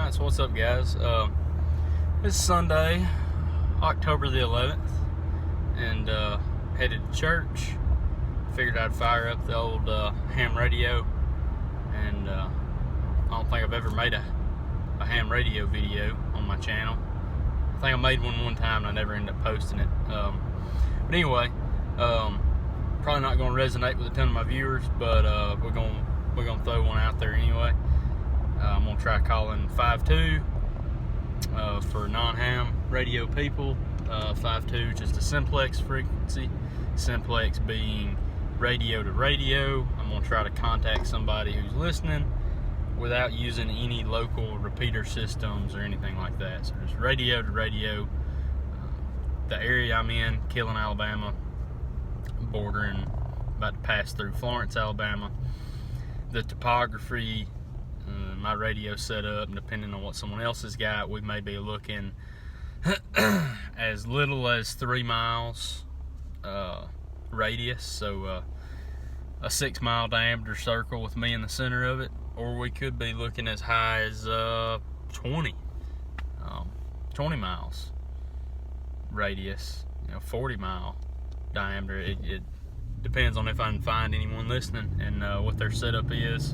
Alright, so what's up, guys? It's Sunday, October the 11th, and headed to church. Figured I'd fire up the old ham radio, and I don't think I've ever made a ham radio video on my channel. I think I made one time and I never ended up posting it. But anyway, probably not going to resonate with a ton of my viewers, but we're gonna throw one out there anyway. I'm gonna try calling 5.2 for non-ham radio people. 5.2 just a simplex frequency. Simplex being radio to radio. I'm gonna try to contact somebody who's listening without using any local repeater systems or anything like that. So just radio to radio. The area I'm in, Killen, Alabama, bordering, about to pass through Florence, Alabama. The topography, my radio set up, and depending on what someone else has got, we may be looking as little as 3 miles radius, so a 6 mile diameter circle with me in the center of it, or we could be looking as high as 20 miles radius, 40 mile diameter. It depends on if I can find anyone listening and what their setup is.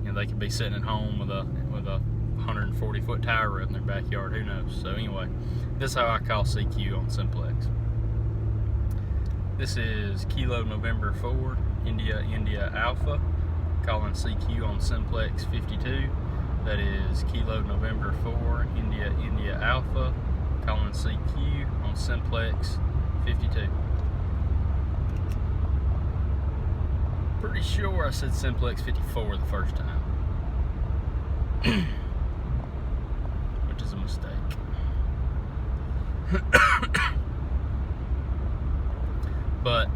They could be sitting at home with a 140 foot tower in their backyard, who knows. So anyway, this is how I call CQ on Simplex. This is Kilo November 4 India Alpha, calling CQ on Simplex 52. That is Kilo November 4 India Alpha, calling CQ on Simplex 52. Pretty sure I said Simplex 54 the first time, which is a mistake. But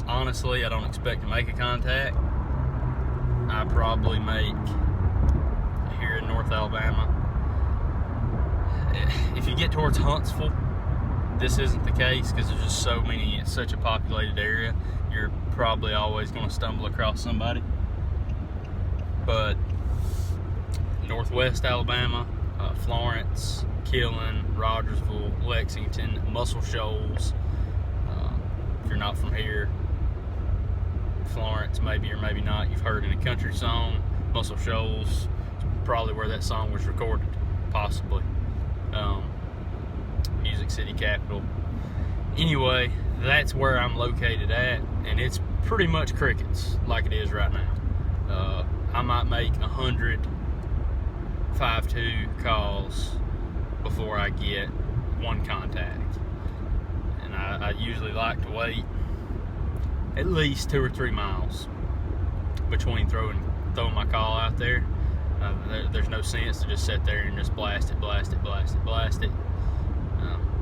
honestly, I don't expect to make a contact. I probably make, here in North Alabama, if you get towards Huntsville, this isn't the case because there's just so many, it's such a populated area. You're probably always going to stumble across somebody. But Northwest Alabama, Florence, Killen, Rogersville, Lexington, Muscle Shoals. If you're not from here, Florence, maybe or maybe not, you've heard in a country song. Muscle Shoals, probably where that song was recorded, possibly. Music City Capital. Anyway, that's where I'm located at, and it's pretty much crickets like it is right now. I might make 100 5.2 calls before I get one contact, and I usually like to wait at least 2 or 3 miles between throwing my call out there. There's no sense to just sit there and just blast it.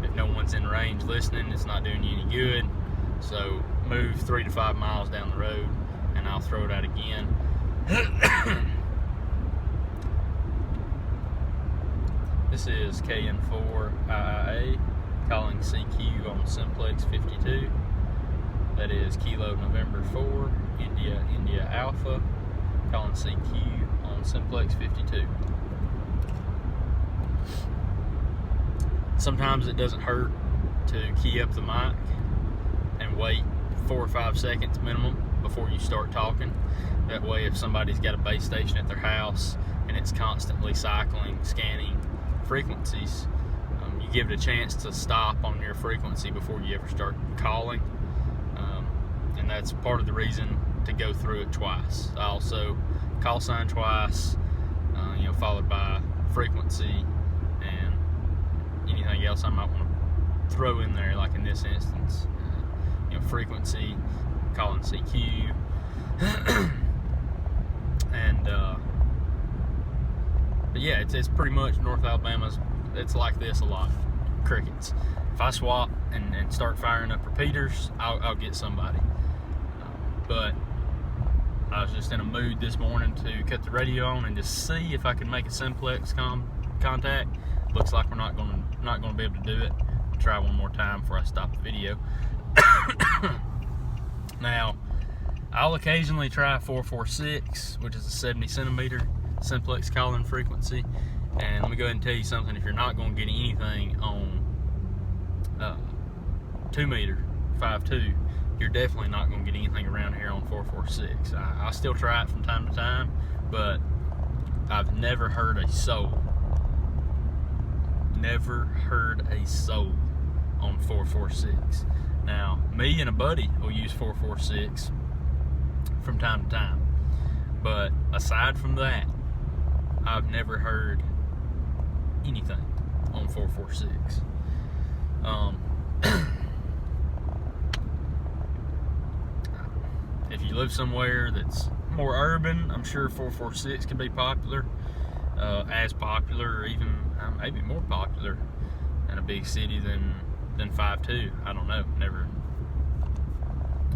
If no one's in range listening, it's not doing you any good. So move 3 to 5 miles down the road, and I'll throw it out again. This is KN4IIA calling CQ on Simplex 52. That is Kilo November 4 India Alpha, calling CQ on Simplex 52. Sometimes it doesn't hurt to key up the mic and wait 4 or 5 seconds minimum before you start talking. That way, if somebody's got a base station at their house and it's constantly scanning frequencies, you give it a chance to stop on your frequency before you ever start calling. And that's part of the reason to go through it twice. I also call sign twice, followed by frequency and anything else I might want to throw in there, like in this instance, frequency, calling CQ, and but yeah, it's pretty much North Alabama's. It's like this a lot. Crickets. If I swap and start firing up repeaters, I'll get somebody. But I was just in a mood this morning to cut the radio on and just see if I can make a Simplex contact. Looks like we're not going to be able to do it. I'll try one more time before I stop the video. Now, I'll occasionally try 446, which is a 70 centimeter Simplex calling frequency. And let me go ahead and tell you something: if you're not going to get anything on 2 meter 5.2, you're definitely not going to get anything around here on 4.46. I still try it from time to time, but I've never heard a soul on 4.46. Now, me and a buddy will use 4.46 from time to time, but aside from that, I've never heard anything on 4.46. If you live somewhere that's more urban, I'm sure 4.46 could be popular, as popular, or even maybe more popular in a big city than 5.2. I don't know.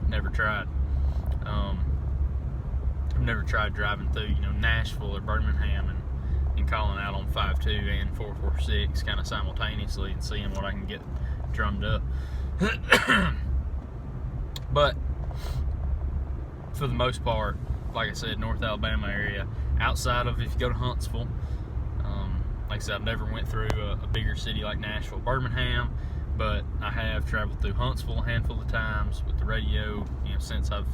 Never tried. I've never tried driving through, Nashville or Birmingham and calling out on 5.2 and 4.46 kind of simultaneously and seeing what I can get drummed up. But for the most part, like I said, North Alabama area, outside of if you go to Huntsville, like I said, I've never went through a bigger city like Nashville, Birmingham, but I have traveled through Huntsville a handful of times with the radio, since I've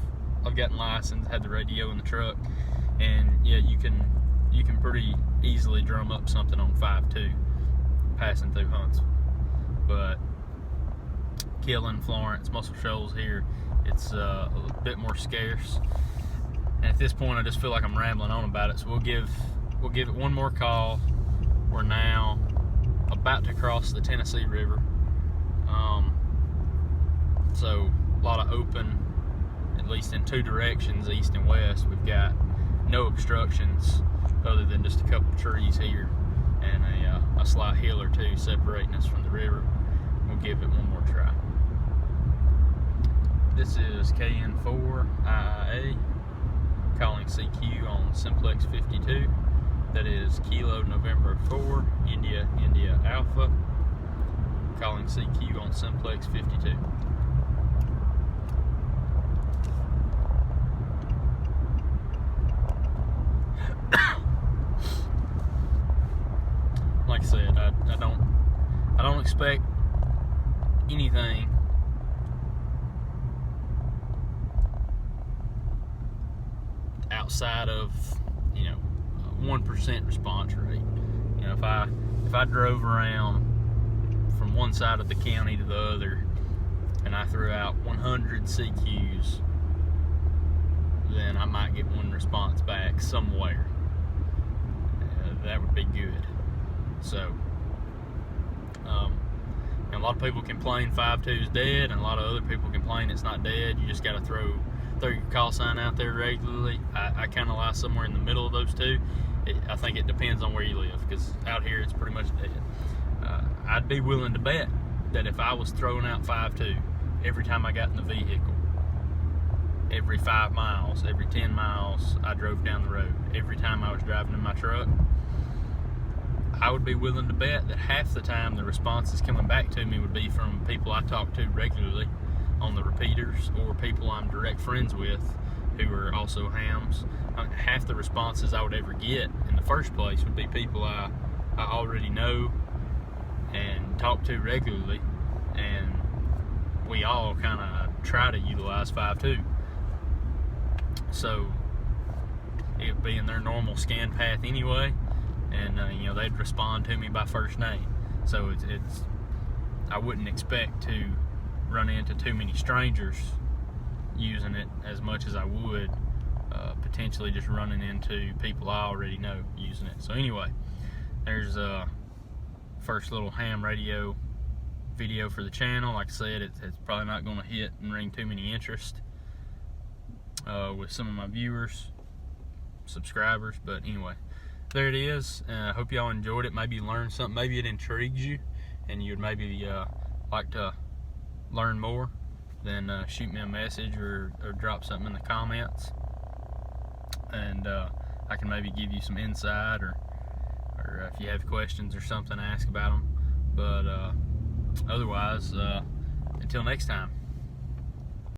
gotten licensed, had the radio in the truck. And yeah, you can pretty easily drum up something on 5.2 passing through Huntsville. But Killen, Florence, Muscle Shoals here, it's a bit more scarce. And at this point, I just feel like I'm rambling on about it, so we'll give it one more call. We're now about to cross the Tennessee River, so a lot of open, at least in two directions, east and west. We've got no obstructions other than just a couple trees here and a slight hill or two separating us from the river. We'll give it one more try. This is KN4IIA calling CQ on Simplex 52. That is Kilo November 4, India Alpha, calling CQ on Simplex 52. Like I said, I don't expect anything outside of 1% response rate. If I drove around from one side of the county to the other and I threw out 100 CQs, then I might get one response back somewhere. That would be good. So, a lot of people complain 5.2 is dead, and a lot of other people complain it's not dead. You just got to throw your call sign out there regularly. I kind of lie somewhere in the middle of those two. I think it depends on where you live, because out here it's pretty much dead. I'd be willing to bet that if I was throwing out 5.2 every time I got in the vehicle, every 5 miles, every 10 miles I drove down the road, every time I was driving in my truck, I would be willing to bet that half the time the responses coming back to me would be from people I talk to regularly on the repeaters, or people I'm direct friends with who are also hams. Half the responses I would ever get in the first place would be people I already know and talk to regularly, and we all kind of try to utilize 5.2. So it would be in their normal scan path anyway, and they'd respond to me by first name. So it's I wouldn't expect to run into too many strangers using it as much as I would potentially just running into people I already know using it. So anyway, there's a first little ham radio video for the channel. Like I said, it's probably not going to hit and ring too many interest with some of my viewers, subscribers, but anyway, there it is. I hope y'all enjoyed it. Maybe you learned something, maybe it intrigues you and you'd maybe like to learn more. Then shoot me a message or drop something in the comments, and I can maybe give you some insight, or if you have questions or something, ask about them. But otherwise, until next time.